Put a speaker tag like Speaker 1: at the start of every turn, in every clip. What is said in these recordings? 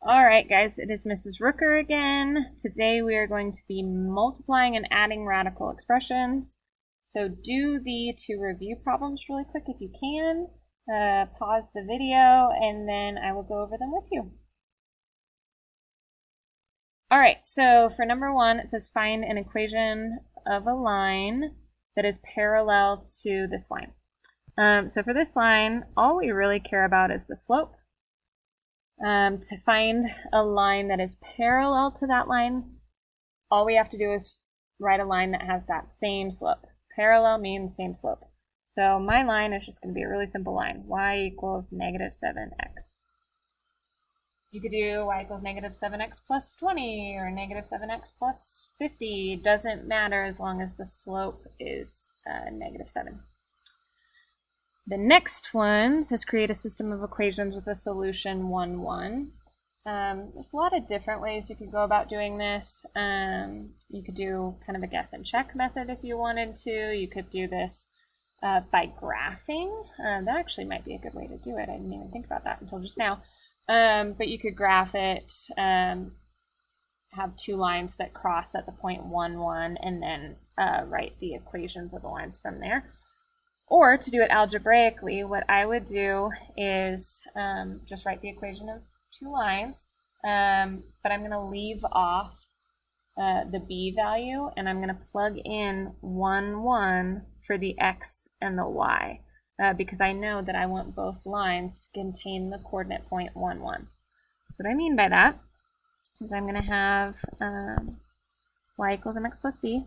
Speaker 1: All right, guys, it is Mrs. Rooker again. Today we are going to be multiplying and adding radical expressions. So do the two review problems really quick if you can. Pause the video and then I will go over them with you. All right, so for number one, it says find an equation of a line that is parallel to this line. So for this line, all we really care about is the slope. To find a line that is parallel to that line, all we have to do is write a line that has that same slope. Parallel means same slope. So my line is just going to be a really simple line. Y equals negative 7x. You could do y equals negative 7x plus 20 or negative 7x plus 50. It doesn't matter as long as the slope is negative 7. The next one says create a system of equations with a solution 1, 1. There's a lot of different ways you could go about doing this. You could do kind of a guess and check method if you wanted to. You could do this by graphing. That actually might be a good way to do it. I didn't even think about that until just now. But you could graph it, have two lines that cross at the point 1, 1, and then write the equations of the lines from there. Or to do it algebraically, what I would do is just write the equation of two lines, but I'm going to leave off the b value, and I'm going to plug in 1, 1 for the x and the y, because I know that I want both lines to contain the coordinate point 1, 1. So what I mean by that is I'm going to have y equals mx plus b.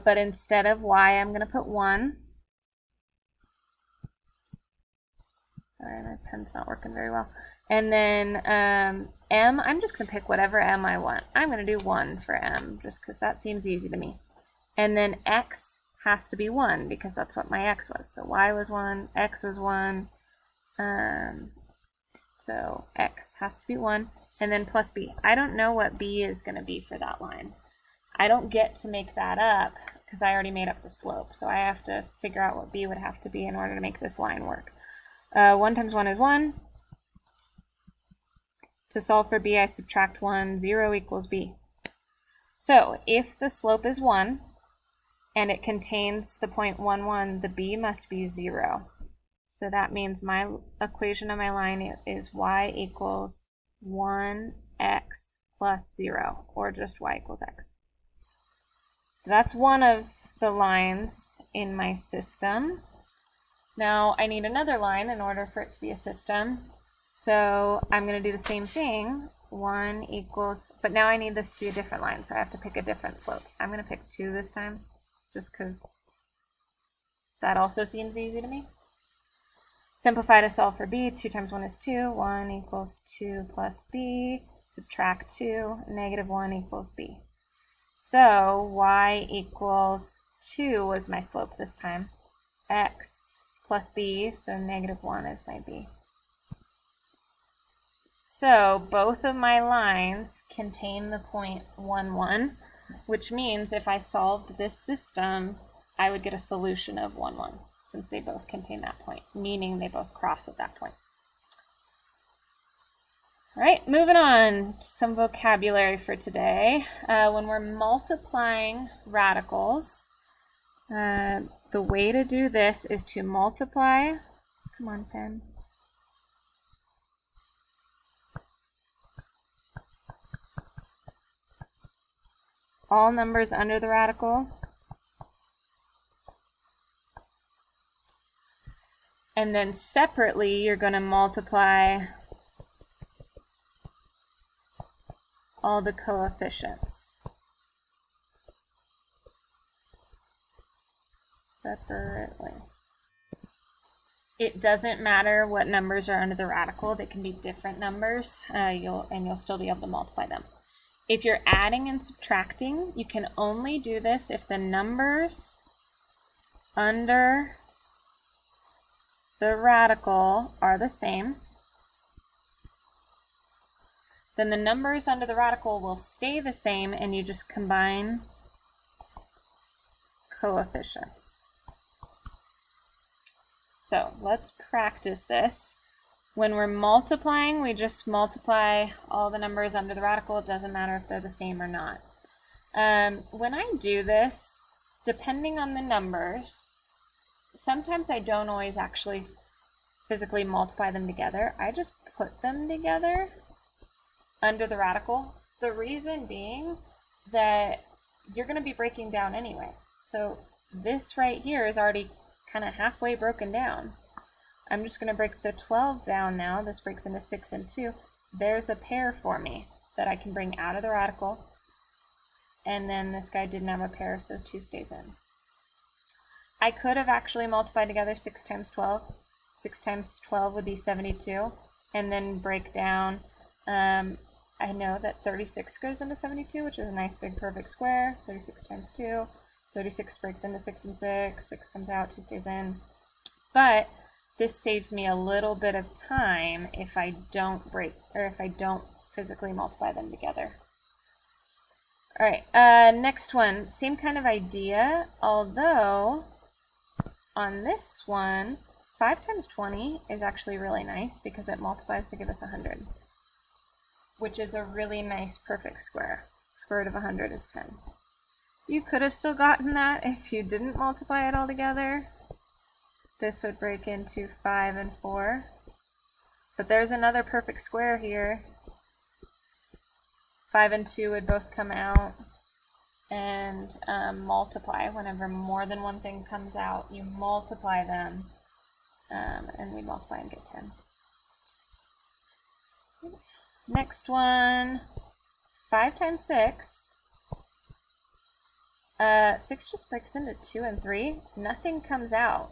Speaker 1: But instead of y, I'm going to put 1. Sorry, my pen's not working very well. And then m, I'm just going to pick whatever m I want. I'm going to do 1 for m, just because that seems easy to me. And then x has to be 1, because that's what my x was. So y was 1, x was 1. So x has to be 1. And then plus b. I don't know what b is going to be for that line. I don't get to make that up because I already made up the slope. So I have to figure out what b would have to be in order to make this line work. 1 times 1 is 1. To solve for b, I subtract 1. 0 equals b. So if the slope is 1 and it contains the point 1, 1, the b must be 0. So that means my equation of my line is y equals 1x plus 0, or just y equals x. So that's one of the lines in my system. Now I need another line in order for it to be a system. So I'm going to do the same thing. 1 equals, but now I need this to be a different line, so I have to pick a different slope. I'm going to pick 2 this time, just because that also seems easy to me. Simplify to solve for b. 2 times 1 is 2. 1 equals 2 plus b. Subtract 2. Negative 1 equals b. So y equals 2 was my slope this time. X plus b, so negative 1 is my b. So both of my lines contain the point 1, 1, which means if I solved this system, I would get a solution of 1, 1, since they both contain that point, meaning they both cross at that point. All right, moving on to some vocabulary for today. When we're multiplying radicals, the way to do this is to multiply, come on, pen, all numbers under the radical, and then separately you're going to multiply all the coefficients separately. It doesn't matter what numbers are under the radical. They can be different numbers, you'll still be able to multiply them. If you're adding and subtracting, you can only do this if the numbers under the radical are the same. Then the numbers under the radical will stay the same, and you just combine coefficients. So let's practice this. When we're multiplying, we just multiply all the numbers under the radical. It doesn't matter if they're the same or not. When I do this, depending on the numbers, sometimes I don't always actually physically multiply them together. I just put them together under the radical. The reason being that you're going to be breaking down anyway. So this right here is already kind of halfway broken down. I'm just going to break the 12 down now. This breaks into 6 and 2. There's a pair for me that I can bring out of the radical. And then this guy didn't have a pair, so 2 stays in. I could have actually multiplied together 6 times 12. 6 times 12 would be 72. And then break down, I know that 36 goes into 72, which is a nice big perfect square. 36 times 2. 36 breaks into 6 and 6. 6 comes out, 2 stays in. But this saves me a little bit of time if I don't physically multiply them together. All right, next one, same kind of idea, although on this one, 5 times 20 is actually really nice because it multiplies to give us 100, which is a really nice perfect square. Square root of 100 is 10. You could have still gotten that if you didn't multiply it all together. This would break into 5 and 4. But there's another perfect square here. 5 and 2 would both come out and multiply. Whenever more than one thing comes out, you multiply them. And we multiply and get 10. Next one, 5 times 6. 6 just breaks into 2 and 3. Nothing comes out.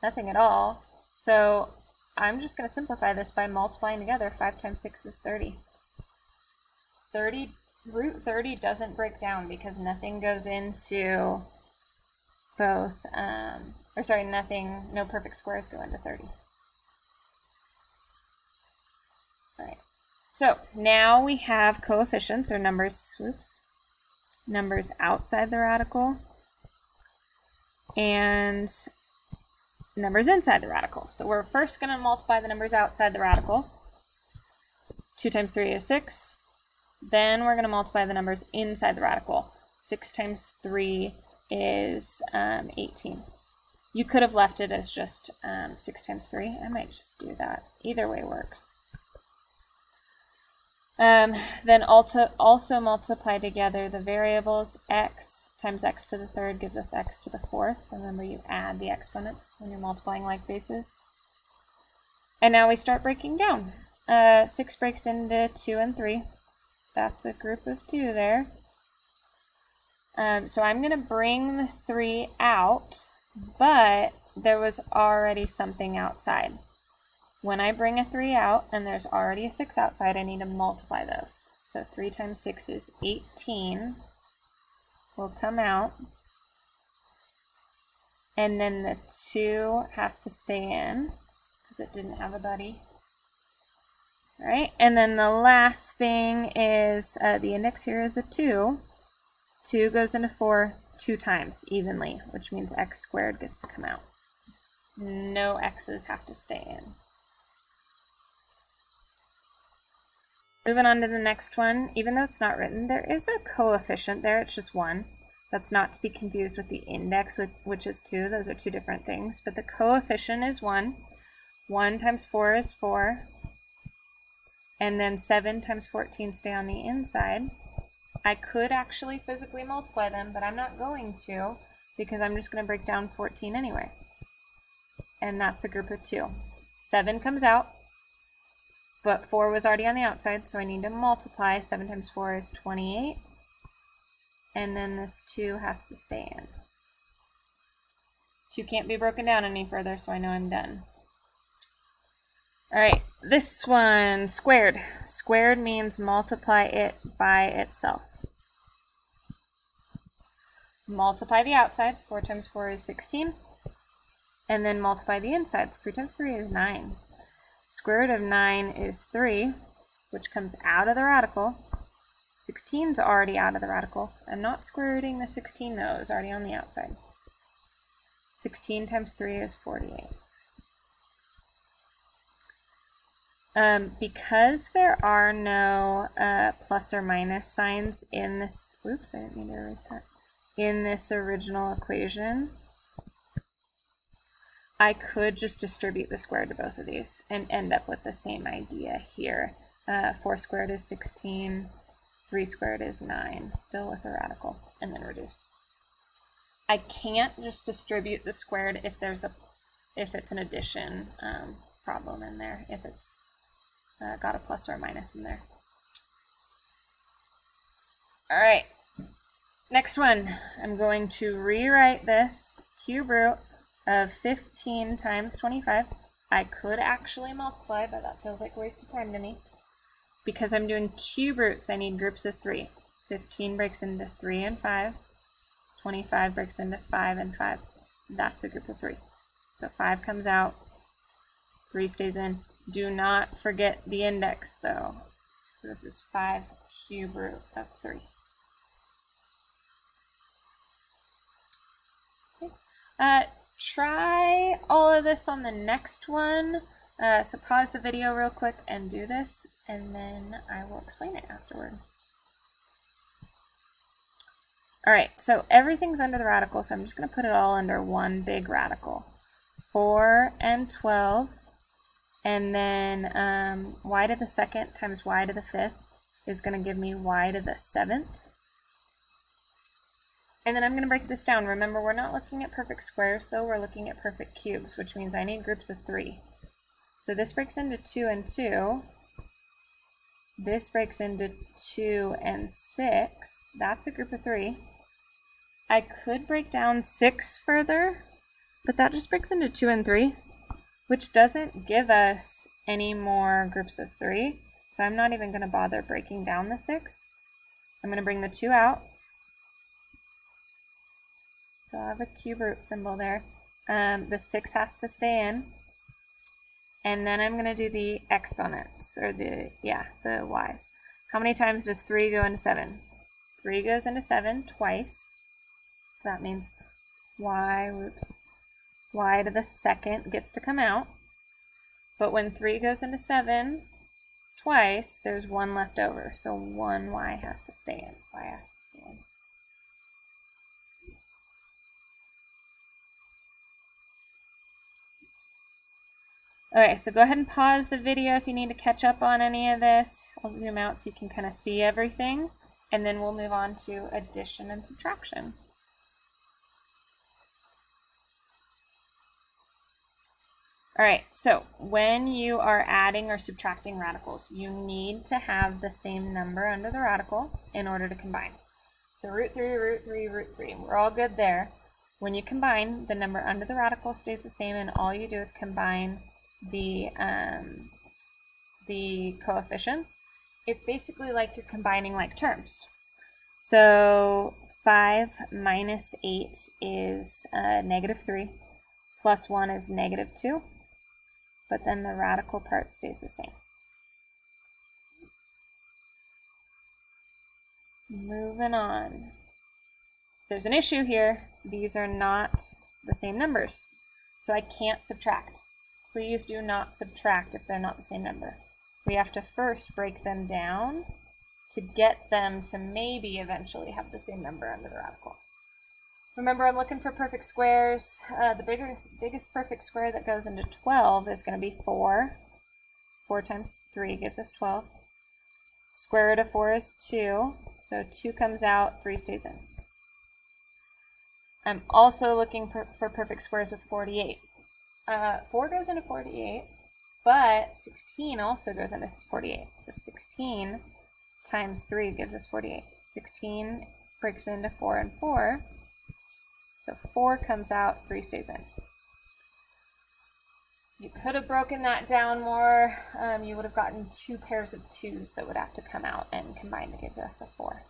Speaker 1: Nothing at all. So I'm just going to simplify this by multiplying together. 5 times 6 is 30. Root 30 doesn't break down because nothing goes into both, no perfect squares go into 30. All right. So now we have coefficients or numbers outside the radical and numbers inside the radical. So we're first going to multiply the numbers outside the radical. 2 times 3 is 6. Then we're going to multiply the numbers inside the radical. 6 times 3 is 18. You could have left it as just 6 times 3. I might just do that. Either way works. Then also multiply together the variables. X times x to the third gives us x to the fourth. Remember, you add the exponents when you're multiplying like bases. And now we start breaking down. 6 breaks into 2 and 3. That's a group of 2 there. So I'm going to bring the 3 out, but there was already something outside. When I bring a 3 out and there's already a 6 outside, I need to multiply those. So 3 times 6 is 18. Will come out. And then the 2 has to stay in because it didn't have a buddy. All right, and then the last thing is the index here is a 2. 2 goes into 4 2 times evenly, which means x squared gets to come out. No x's have to stay in. Moving on to the next one, even though it's not written, there is a coefficient there, it's just 1. That's not to be confused with the index, which is 2. Those are 2 different things, but the coefficient is 1. 1 times 4 is 4. And then 7 times 14 stay on the inside. I could actually physically multiply them, but I'm not going to because I'm just going to break down 14 anyway. And that's a group of 2. 7 comes out, but 4 was already on the outside, so I need to multiply. 7 times 4 is 28. And then this 2 has to stay in. 2 can't be broken down any further, so I know I'm done. All right, this one, squared. Squared means multiply it by itself. Multiply the outsides. 4 times 4 is 16. And then multiply the insides. 3 times 3 is 9. Square root of 9 is 3, which comes out of the radical. 16 is already out of the radical. I'm not square rooting the 16 though, it's already on the outside. 16 times 3 is 48. Because there are no plus or minus signs in this, oops, I didn't mean to erase that, in this original equation, I could just distribute the square to both of these and end up with the same idea here. 4 squared is 16, 3 squared is 9, still with a radical, and then reduce. I can't just distribute the squared if it's an addition problem in there, if it's got a plus or a minus in there. All right, next one. I'm going to rewrite this cube root of 15 times 25. I could actually multiply, but that feels like a waste of time to me. Because I'm doing cube roots, I need groups of 3. 15 breaks into 3 and 5. 25 breaks into 5 and 5. That's a group of 3. So 5 comes out, 3 stays in. Do not forget the index though. So this is 5 cube root of 3. Okay. Try all of this on the next one. So pause the video real quick and do this, and then I will explain it afterward. All right, so everything's under the radical, so I'm just going to put it all under one big radical. 4 and 12, and then y to the 2nd times y to the 5th is going to give me y to the 7th. And then I'm going to break this down. Remember, we're not looking at perfect squares, though. We're looking at perfect cubes, which means I need groups of 3. So this breaks into 2 and 2. This breaks into 2 and 6. That's a group of 3. I could break down 6 further, but that just breaks into 2 and 3, which doesn't give us any more groups of 3. So I'm not even going to bother breaking down the 6. I'm going to bring the 2 out. Still have a cube root symbol there. The 6 has to stay in. And then I'm going to do the exponents, or the y's. How many times does 3 go into 7? 3 goes into 7 twice. So that means y to the 2nd gets to come out. But when 3 goes into 7 twice, there's 1 left over. So 1 y has to stay in. Y has to stay in. Okay, so go ahead and pause the video if you need to catch up on any of this. I'll zoom out so you can kind of see everything, and then we'll move on to addition and subtraction. All right, so when you are adding or subtracting radicals, you need to have the same number under the radical in order to combine. So root 3, root 3, root 3. We're all good there. When you combine, the number under the radical stays the same, and all you do is combine the coefficients. It's basically like you're combining like terms. So 5 minus 8 is -3, plus 1 is -2, but then the radical part stays the same. Moving on. There's an issue here. These are not the same numbers, so I can't subtract. Please do not subtract if they're not the same number. We have to first break them down to get them to maybe eventually have the same number under the radical. Remember, I'm looking for perfect squares. The biggest perfect square that goes into 12 is going to be 4. 4 times 3 gives us 12. Square root of 4 is 2, so 2 comes out, 3 stays in. I'm also looking for perfect squares with 48. 4 goes into 48, but 16 also goes into 48. So 16 times 3 gives us 48. 16 breaks into 4 and 4. So 4 comes out, 3 stays in. You could have broken that down more. You would have gotten 2 pairs of 2's that would have to come out and combine to give us a 4.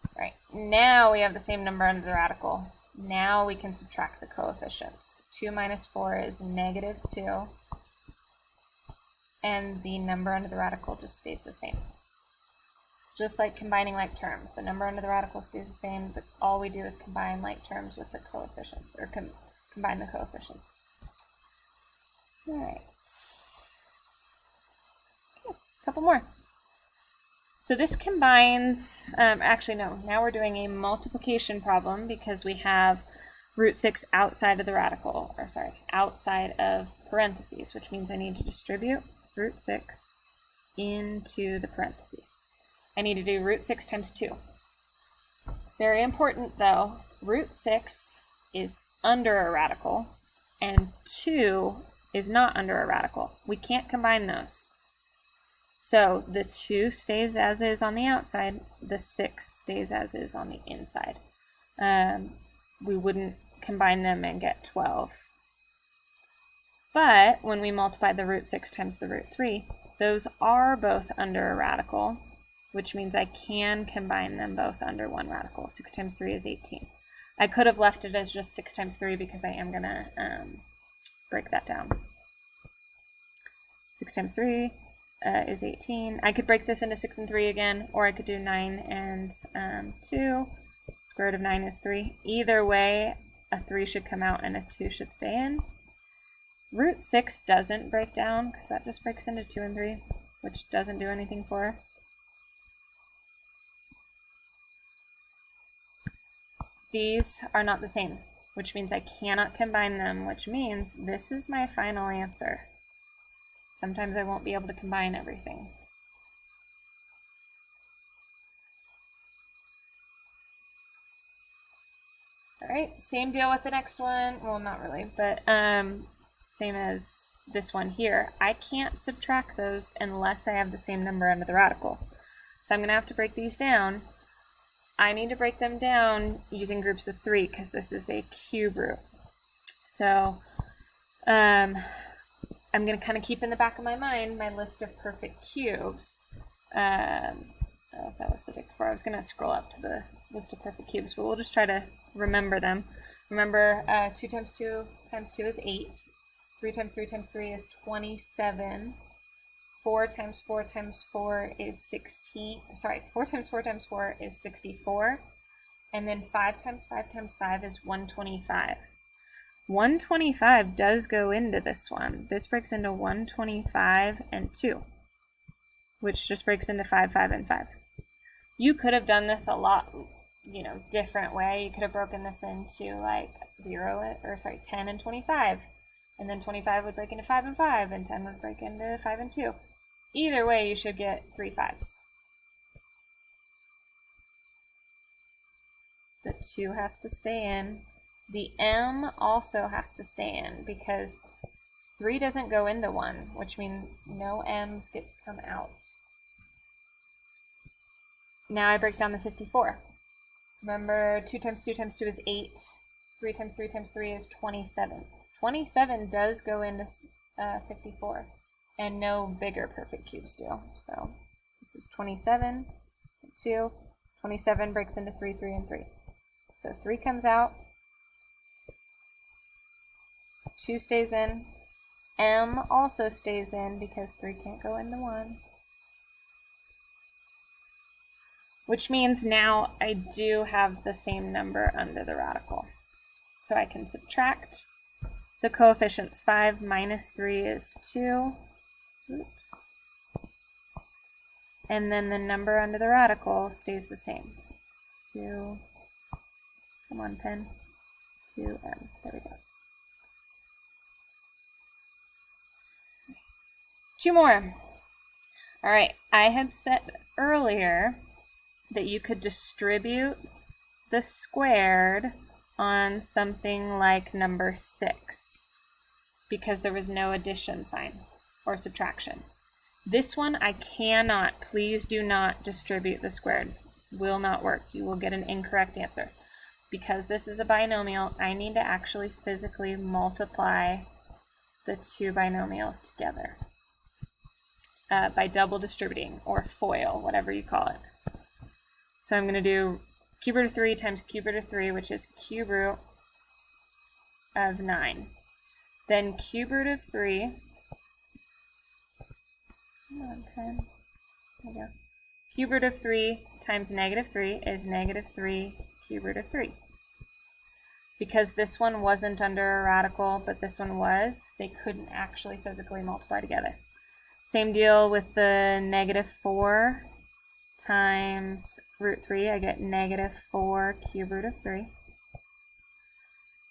Speaker 1: All right, now we have the same number under the radical. Now we can subtract the coefficients. 2 minus 4 is -2. And the number under the radical just stays the same. Just like combining like terms. The number under the radical stays the same, but all we do is combine like terms with the coefficients, or combine the coefficients. All right. couple more. So this combines, actually no, now we're doing a multiplication problem because we have root 6 outside of the radical, or sorry, outside of parentheses, which means I need to distribute root 6 into the parentheses. I need to do root 6 times 2. Very important though, root 6 is under a radical and 2 is not under a radical. We can't combine those. So the 2 stays as is on the outside, the 6 stays as is on the inside. We wouldn't combine them and get 12. But when we multiply the root 6 times the root 3, those are both under a radical, which means I can combine them both under one radical. 6 times 3 is 18. I could have left it as just 6 times 3 because I am going to break that down. 6 times 3 is 18. I could break this into 6 and 3 again, or I could do 9 and 2. Square root of 9 is 3. Either way, a 3 should come out and a 2 should stay in. Root 6 doesn't break down because that just breaks into 2 and 3, which doesn't do anything for us. These are not the same, which means I cannot combine them, which means this is my final answer. Sometimes I won't be able to combine everything. All right, same deal with the next one. Well, not really, but same as this one here. I can't subtract those unless I have the same number under the radical. So I'm going to have to break these down. I need to break them down using groups of 3 because this is a cube root. So I'm going to kind of keep in the back of my mind my list of perfect cubes. I don't know if that was the big before. I was going to scroll up to the list of perfect cubes, but we'll just try to remember them. Remember, 2 times 2 times 2 is 8. 3 times 3 times 3 is 27. 4 times 4 times 4 is 16. Sorry, 4 times 4 times 4 is 64. And then 5 times 5 times 5 is 125. 125 does go into this one. This breaks into 125 and 2, which just breaks into 5, 5, and 5. You could have done this a lot, different way. You could have broken this into like 10 and 25. And then 25 would break into 5 and 5, and 10 would break into 5 and 2. Either way, you should get 3 5s. The 2 has to stay in. The M also has to stay in because 3 doesn't go into 1, which means no M's get to come out. Now I break down the 54. Remember, 2 times 2 times 2 is 8. 3 times 3 times 3 is 27. 27 does go into 54, and no bigger perfect cubes do. So this is 27, 2. 27 breaks into 3, 3, and 3. So 3 comes out. 2 stays in. M also stays in because 3 can't go into 1. Which means now I do have the same number under the radical. So I can subtract the coefficients. 5 minus 3 is 2. Oops. And then the number under the radical stays the same. 2, come on pen, 2m, there we go. 2 more. All right, I had said earlier that you could distribute the squared on something like number 6 because there was no addition sign or subtraction. This one I cannot. Please do not distribute the squared. Will not work. You will get an incorrect answer. Because this is a binomial, I need to actually physically multiply the 2 binomials together by double distributing, or FOIL, whatever you call it. So I'm going to do cube root of 3 times cube root of 3, which is cube root of 9. Then cube root of 3, come on, pen, there we go. Cube root of 3 times negative 3 is negative 3 cube root of 3. Because this one wasn't under a radical, but this one was, they couldn't actually physically multiply together. Same deal with the negative 4 times root 3. I get negative 4 cube root of 3.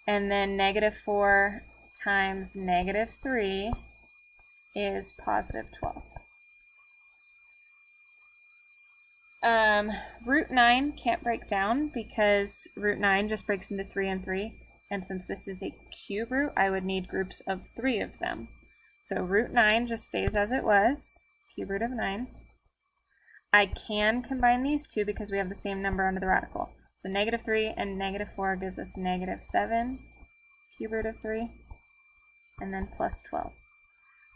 Speaker 1: And then negative 4 times negative 3 is positive 12. Root 9 can't break down because root 9 just breaks into 3 and 3. And since this is a cube root, I would need groups of 3 of them. So root 9 just stays as it was, cube root of 9. I can combine these two because we have the same number under the radical. So negative 3 and negative 4 gives us negative 7 cube root of 3, and then plus 12.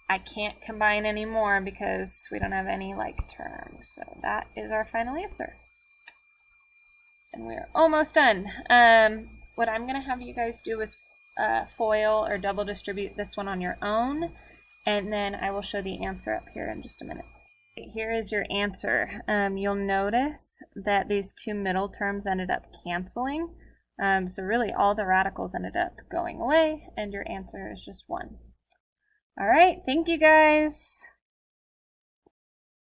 Speaker 1: I can't combine any more because we don't have any like terms. So that is our final answer. And we're almost done. What I'm going to have you guys do is FOIL or double distribute this one on your own, and then I will show the answer up here in just a minute. Here is your answer. You'll notice that these two middle terms ended up canceling. So really all the radicals ended up going away, and your answer is just 1. All right, thank you guys.